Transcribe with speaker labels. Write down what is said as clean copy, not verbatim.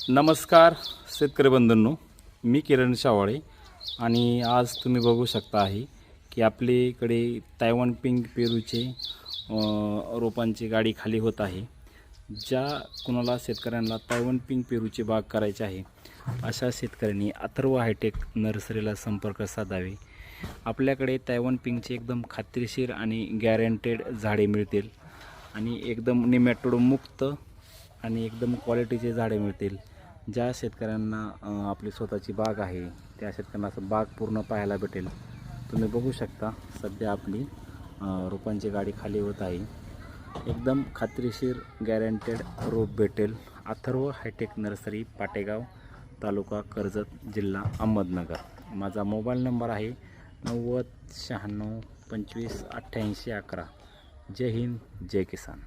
Speaker 1: नमस्कार शेतकरी बंधूंनो, मी किरण शावाळे आणि आज तुम्ही बघू शकता आहे की आपल्याकडे तायवान पिंक पेरूचे रोपांची गाडी खाली होत आहे। ज्या कुणाला शेतकऱ्यांना तायवान पिंक पेरूची बाग करायची आहे अशा शेतकऱ्यांनी अथर्व हायटेक नर्सरीला संपर्क साधावे। आपल्याकडे तायवान पिंकचे एकदम खात्रीशीर आणि गॅरंटेड झाडे मिळतील आणि एकदम निमॅटोड मुक्त आणि एकदम क्वालिटीचे झाडे मिळतील। ज्या शेतकऱ्यांना आपली स्वतःची बाग आहे त्या शेतकऱ्यांना असं बाग पूर्ण पाहायला भेटेल। तुम्ही बघू शकता सध्या आपली रोपांची गाडी खाली होत आहे। एकदम खात्रीशीर गॅरंटेड रोप भेटेल। अथर्व हायटेक नर्सरी, पाटेगाव, तालुका कर्जत, जिल्हा अहमदनगर। माझा मोबाईल नंबर आहे 90 96 25 88 11। जय हिंद, जय किसान।